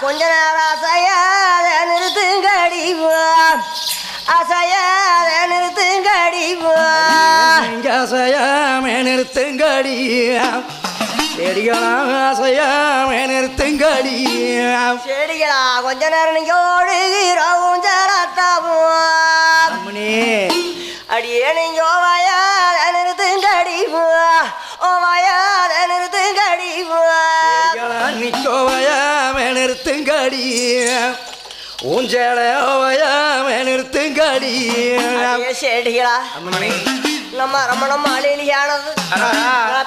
கொஞ்ச நேரம் அசையாத நிறுத்துங்கடிவா அசையாத நிறுத்துங்கடிவா அசையாம நிறுத்துங்கடி செடிகளா அசையாம நிறுத்துங்கடி செடிகளா கொஞ்ச நேரம் நீங்க ஓடுகிறோம் ஜலத்தாவும் அடியே நீங்க ஓவாயாத நிறுத்துங்கடிவா ஓவாயாத நிறுத்துங்கடிவா நிக்கோவையாம நிறுத்துங்கடி ஊஞ்சல ஓவையாம நிறுத்துங்கடி செடிகளா நம்ம ரமணம் அழிலியானது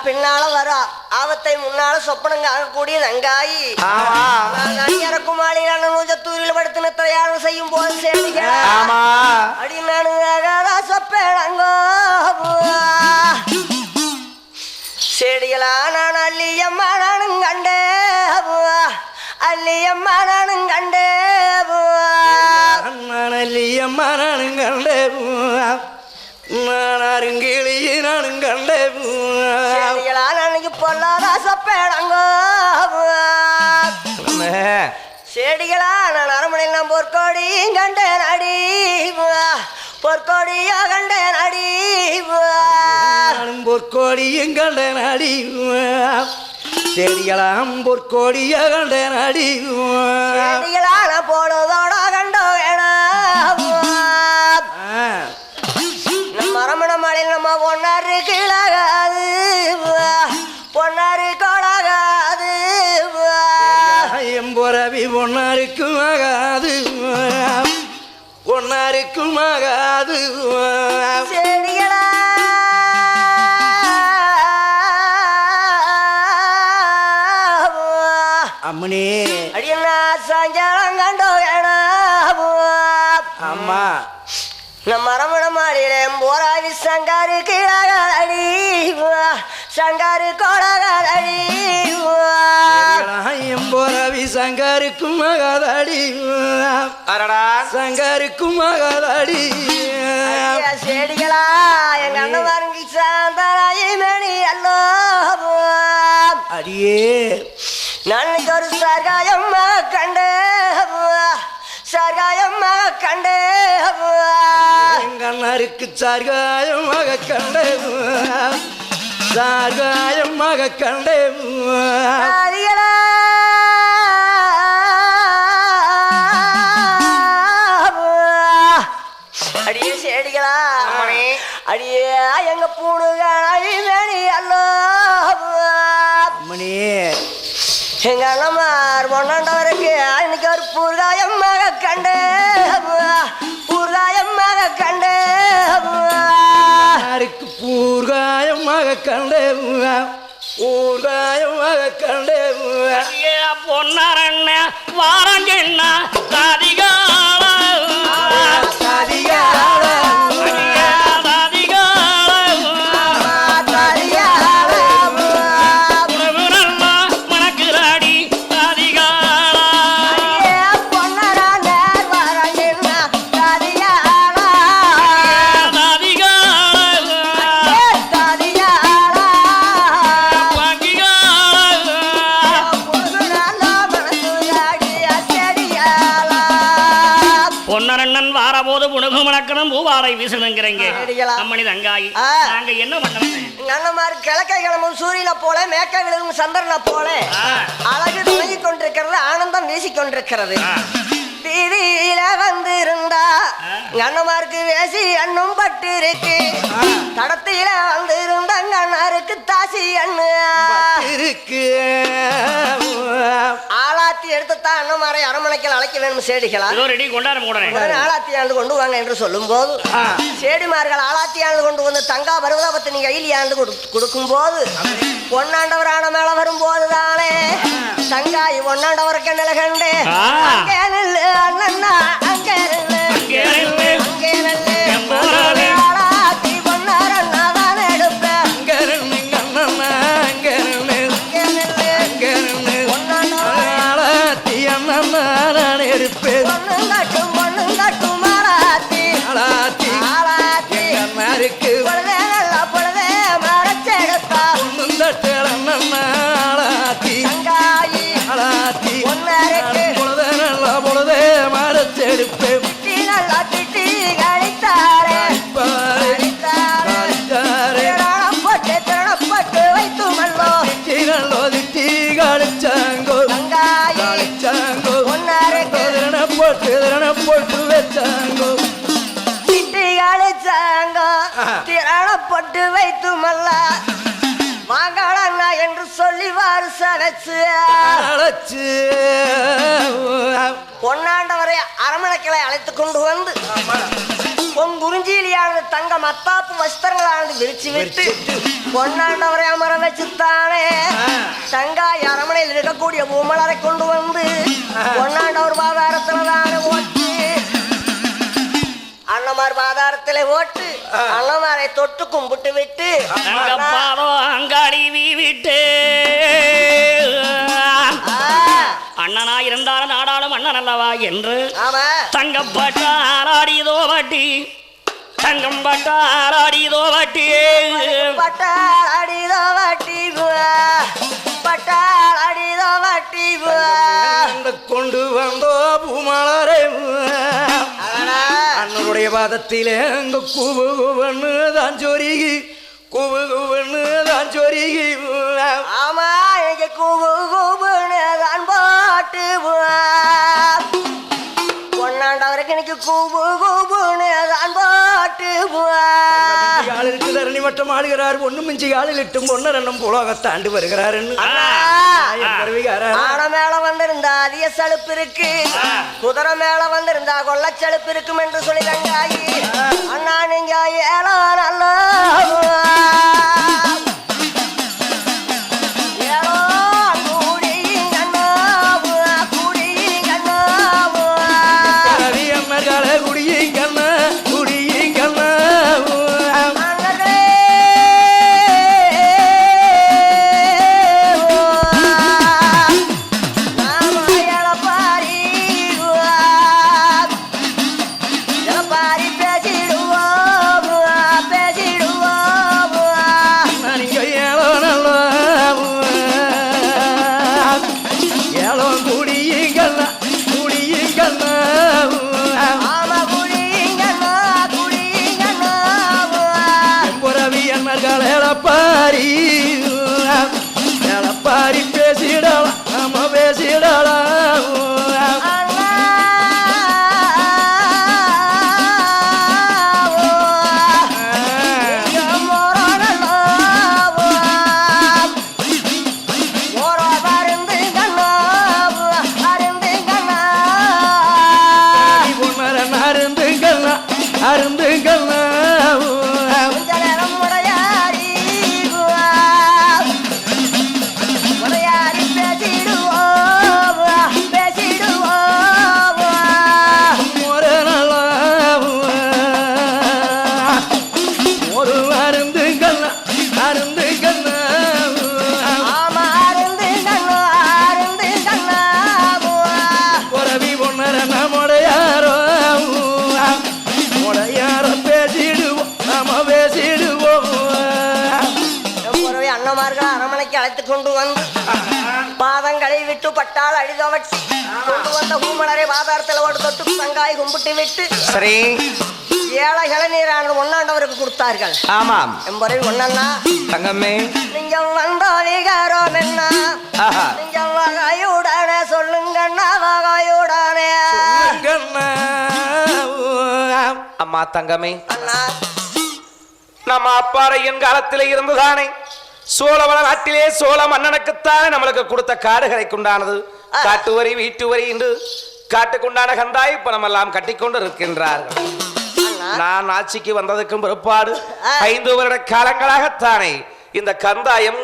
பின்னால வரா ஆபத்தை முன்னால சொப்பனம் காணக்கூடிய தங்காயி இறக்கும் மாளிகான நூஜத்தூரில் படுத்து நித்திரையாளம் செய்யும் போது செடிகளா அடி நானு சொப்பேடங்கோ செடிகளா நான் அள்ளியம்மா நானும் கண்டே அள்ளியம்மா நானும் கண்டே அள்ளியம்மா நானும் கண்டே நான் அருங்கிளியே நானும் கண்டே செடிகளா நாளைக்கு பொல்லாத சொப்பேடங்கோ செடிகளா நான் அரண்மனையில் நான் பொற்கோடியும் கண்டேன் அடி பொற்கோடியா கண்டேன் அடி பொற்கோடியும் கண்டேன் அடி செடிகளாம் பொற்கோடியா கண்டேன் அடி செடிகளா நான் போனதோட கண்டோ நம்ம அரமண மாலையில் நம்ம பொன்னாரு கீழாகாது பொன்னாரு கோளாகாது எம்பொரவி பொன்னாருக்கும் ஆகாது பொன்னாருக்கும் ஆகாது செடிகளா அம்மனே அடியண்ணா சாயங்காலம் கண்டோ அம்மா நம்ம அரமண மாலையில போராவி சங்காரு கீழாகாதடி சங்காரு கோளாகாதடி எம்போரவி சங்கருக்கும் ஆகாதடி சங்கருக்கும் ஆகாதடி செடிகளா எங்க அண்ணன் வாங்கி சாந்தாராயி மணி அல்லோ அடியே நாளைக்கு ஒரு சகாயமாக கண்டே சகாயமாக கண்டே எங்கண்ணருக்கு சார்காயமாக கண்டே சார்காயமாக கண்டே அடியே செடிகளா அடியே எங்க பூணுகாய் வேணி அல்லோ மணி எங்க அண்ணமார் பொண்ணாண்டவருக்கு இன்னைக்கு ஒரு பூர்காயமாக கண்டே பூர்காயமாக கண்டே பூர்காயமாக கண்டே ஊர்காயமாக கண்டே பொன்னரண்ண வாரஞ்சென்ன சாதிகால பொன்னரண்ணன் வாரபோது புனுகு மணக்கணும் பூவாடை வீசணுங்கிறீங்க அம்மணி தங்காயி நாங்க என்ன பண்ணணும் அண்ணமார் கிழக்கை கிளம்பும் சூரியனை போல மேற்க விழுகும் சந்திரனை போல அழகு துணங்கிக் கொண்டிருக்கிறது ஆனந்தம் வீசிக்கொண்டிருக்கிறது வீதியில வந்திருந்தா அண்ணமாருக்கு வேசி அண்ணும் பட்டு இருக்கு தடத்தில வந்திருந்த அண்ணாருக்கு தாசி அண்ணு இருக்கு ஆளாத்தி எடுத்துத்தான் அண்ணமாரை அரண்மனைக்கு அழைக்க வேண்டும் செடிகளா ரெடி கொண்டாட ஆளாத்தி ஆண்டு கொண்டு வாங்க என்று சொல்லும் போது செடிமார்கள் ஆளாத்தி ஆண்டு கொண்டு வந்து தங்கா பருவதாபத்தினி கையில் ஆண்டு கொடுக்கும் போது பொன்னாண்டவரான மேல வரும் போதுதானே தங்காய் பொன்னாண்டவருக்கு நிலகண்டே அண்ணா அங்கே ஆளாத்தி பொன்னாரண்ணா தான் எடுப்பேன் பொண்ணும் கட்டும் ஆளாத்தி ஆளாத்தி பொழுதே நல்ல பொழுதே மரச்செடுத்தா தங்காயி தங்காயி ஒன்னருக்கு மட்டு வைத்துமல்ல வாங்கடா என்று சொல்லி வாரிசு அழைச்சு பொன்னாண்டவரை அரமணைக்களை அழைத்துக் கொண்டு வந்து பொங்குறிஞ்சியிலியானது தங்க மத்தாப்பு வஸ்திரங்களானது விரிச்சு விட்டு பொன்னாண்டவரை அமர வச்சுத்தானே தங்காய் அரமனையில் இருக்கக்கூடிய பூமலரை கொண்டு வந்து பொன்னாண்டவர் பாதாரத்துல தானே ஓட்டு அண்ணமார் பாதாரத்திலே ஓட்டு அண்ணமாரை தொட்டு கும்பிட்டு விட்டு அங்காடி விட்டு அண்ணனா இருந்தாலும் நாடாளும் அண்ணன் அல்லவா என்று தங்கப்பட்ட ஆராடியதோ வட்டி தங்கம் பட்ட ஆராடியதோ வட்டி பட்டாடிதோ வட்டி பட்டாடிதோ வட்டி கொண்டு வந்தோ பூமலரை அண்ணனுடைய பாதத்திலே அங்க கூவு கூவன்னு தான் சொருகி கூவு கூவன்னு தான் சொருகி ஆமா எனக்கு கூவு கூவுன்னு தான் போட்டு பொன்னாண்டவருக்கு எனக்கு கூவு கூவுன்னு தான் போட்டு ஆள் இருக்கு தரணி மட்டம் ஆளுகிறார் ஒண்ணு மிஞ்சி ஆளில் இட்டும் பொண்ணு ரெண்டும் புலக தாண்டு வருகிறார் ஆன மேல வந்திருந்தா அதிக செழுப்பு இருக்கு குதிரை மேல வந்திருந்தா கொள்ள செழுப்பு இருக்கும் என்று சொல்லி தங்காயி அண்ணா நீங்க ஏழோ நல்ல ஏழோ கூடி கண்ணா கூடி கண்ணா அம்மர்கால குடியும் கண்ணா குடியும் கண்ணா பாரி பாரி பேசிடலாம் நம்ம பேசிடலாம் அருந்துங்கண்ணா அழைத்துக் கொண்டு வந்து பாதங்களை விட்டு பட்டால் அடிதவட்டி கொண்டு வந்த பூமலரை பாதாரத்தில் ஓட்டு தொட்டு தங்காய் கும்பிட்டு விட்டு சரி ஏழை இளநீரானது ஒன்னாண்டவருக்கு கொடுத்தார்கள். ஆமாம் எம்பரை ஒன்னா தங்கம்மே நீங்க வந்தோம் என்ன நீங்க வகையுடனே சொல்லுங்கண்ணா வகையுடனே அம்மா தங்கமே அண்ணா நம்ம அப்பாறையின் காலத்திலே இருந்துதானே சோழவள நாட்டிலே சோழ மன்னனுக்குத்தானே நம்மளுக்கு கொடுத்த காடுகளை கொண்டானது காட்டு வரி வீட்டு வரி என்று காட்டுக்குண்டான கந்தாய் இப்ப நம்ம எல்லாம் கட்டிக்கொண்டு இருக்கின்றார்கள். நான் ஆட்சிக்கு வந்ததுக்கும் பிற்பாடு 5 வருட காலங்களாகத்தானே இந்த கந்தாயம்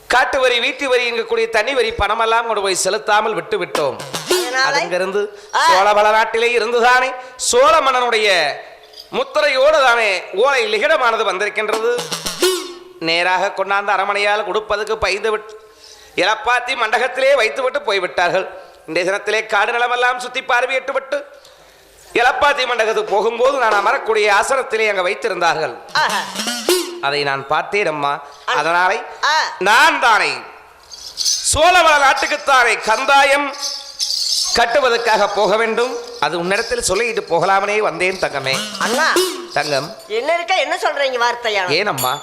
காட்டு வரி வீட்டு வரி என்கூடிய தனி வரி பணமெல்லாம் கொண்டு போய் செலுத்தாமல் விட்டு விட்டோம். அங்கிருந்து சோழவள நாட்டிலே இருந்துதானே சோழ மன்னனுடைய முத்திரையோடு தானே ஓலை லிகிடமானது வந்திருக்கின்றது. நேராக கொண்டாந்து அரமனையால் கொடுப்பதுக்கு பயந்து விட்டு இலப்பாத்தி மண்டகத்திலே வைத்து விட்டு போய்விட்டார்கள். இந்த தினத்திலே காடு நிலமெல்லாம் சுத்தி பார்வையிட்டு விட்டு இலப்பாத்தி மண்டகத்துக்கு போகும்போது நான் அமரக்கூடிய ஆசனத்திலே அங்க வைத்திருந்தார்கள். அதை நான் பார்த்தேன் அம்மா. அதனாலே நான் தானே சோழவள நாட்டுக்குத்தானே கந்தாயம் கட்டுவதற்காக போக வேண்டும். அது உன்னிடத்தில் சொல்லிட்டு போகலாமனே வந்தேன் தங்கமே. அண்ணா தங்கம் என்ன இருக்க என்ன சொல்றீங்க வார்த்தையா? ஏனம்மா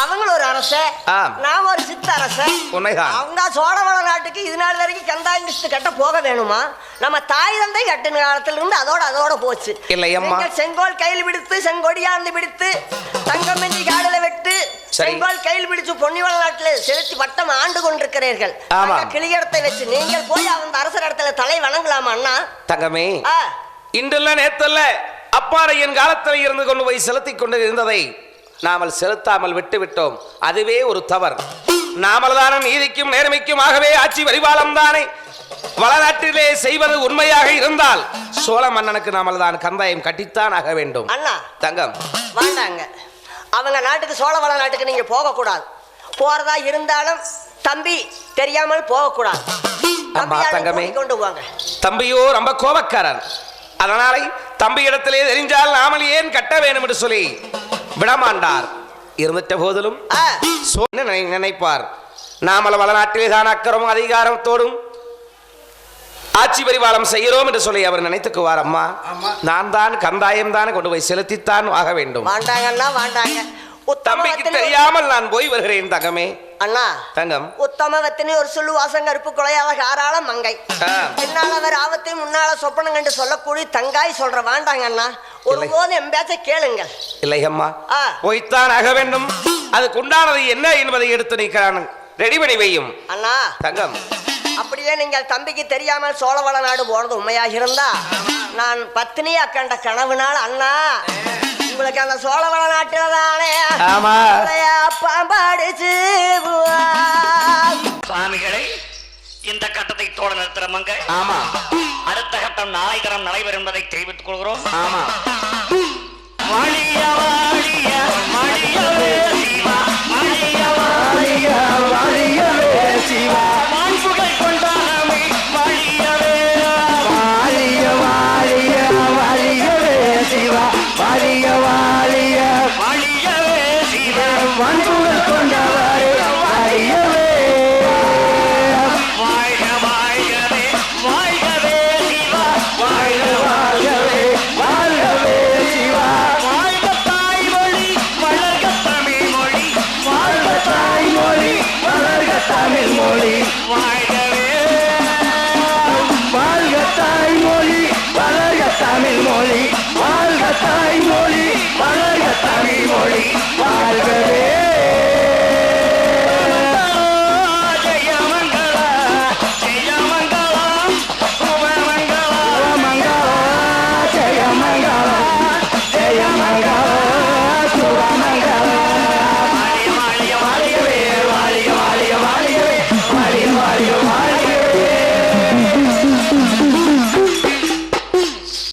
அவங்களும் ஒரு அரசன், ஆம். நாம ஒரு சித்தரசன். உண்மைதான். அவங்க சோழவள நாட்டுக்கு இது நாள் வரைக்கும் கந்தாங்கிஸ்து கட்ட போக வேணுமா? நம்ம தாய் தந்தை கட்டின காலத்துல இருந்து அதோட போச்சு. இல்லையம்மா. நீங்கள் செங்கோல் கையில் பிடித்து செங்கொடியாந்து பிடித்து தங்கமெஞ்சி காடல வெட்டு செங்கோல் கையில் பிடிச்சு பொன்னிவள நாட்டில் செலுத்தி வட்டம் ஆண்டு கொண்டிருக்கிறீர்கள். ஆமா. கிளியடத்தை வச்சு நீங்கள் போய் அந்த அரசர் இடத்துல தலை வணங்கலாமா அண்ணா? தங்கமே, இன்றல்ல நேத்தல்ல அப்பாறையின் காலத்தில் இருந்து கொண்டு போய் செலுத்திக் கொண்டு இருந்ததை நாமல் செலுத்தாமல் விட்டு விட்டோம். அதுவே ஒரு தவறு. நாமல் தானே நீதிக்கும் நேர்மைக்குமாகவே ஆட்சி பரிபாலம் தானே வளநாட்டிலே செய்வது உண்மையாக இருந்தால் சோழ மன்னனுக்கு நாமல் தான் கந்தாயம் கட்டித்தான் ஆக வேண்டும். அண்ணா தங்கம் வாண்டாங்க, அவங்க நாட்டுக்கு சோழவள நாட்டுக்கு நீங்க போக கூடாது. போறதா இருந்தாலும் தம்பி தெரியாமல் போக கூடாது. தங்கமே, கொண்டு போங்க. தம்பியோ ரொம்ப கோபக்காரன். அதனால தம்பி இடத்திலே தெரிஞ்சால் நாமல் ஏன் கட்ட வேண்டும் என்று சொல்லி விடமாண்டார். இருந்துட்ட போதிலும் நினைப்பார், நாமல் வளநாட்டிலே தான் அக்கறமும் அதிகாரத்தோடும் ஆட்சி பரிபாலம் செய்கிறோம் என்று சொல்லி அவர் நினைத்துக்குவார். அம்மா, நான் தான் கந்தாயம் தான் கொண்டு போய் செலுத்தித்தான் ஆக வேண்டும். வாண்டாங்கண்ணா வாண்டாங்க. தம்பிக்கு தெரியாமல் நான் போய் வருகிறேன். தங்கமே அண்ணா தங்கம், உத்தமவத்தினி ஒரு சொல்லு வாசம் கருப்பு கொலையாத காராள மங்கை பின்னாலவர் ஆபத்தை முன்னால சொப்பனம் கண்டு சொல்லக்கூடிய தங்காய் சொல்ற. வாண்டாங்க அண்ணா, ஒரு போது என் பேச்ச கேளுங்க. இல்லை அம்மா, போய்த்தான் ஆக வேண்டும். அதுக்கு உண்டானது என்ன என்பதை எடுத்து நீக்கிறான். ரெடி பண்ணி வையும் அண்ணா. தங்கம், அப்படியே நீங்கள் தம்பிக்கு தெரியாமல் சோழவள நாடு போனது உண்மையாக இருந்தா நான் பத்தினியா கண்ட கனவுனால அண்ணா உங்களுக்கு அந்த சோழவள நாட்டில தானே பாம்பாடிச்சு. சுவாமிகளை இந்த கட்டத்தை தோட நிறுத்துறமங்க. ஆமா, அடுத்த கட்டம் நாளை தரம் நடைபெறும் என்பதை தெரிவித்துக் கொள்கிறோம். ஆமா.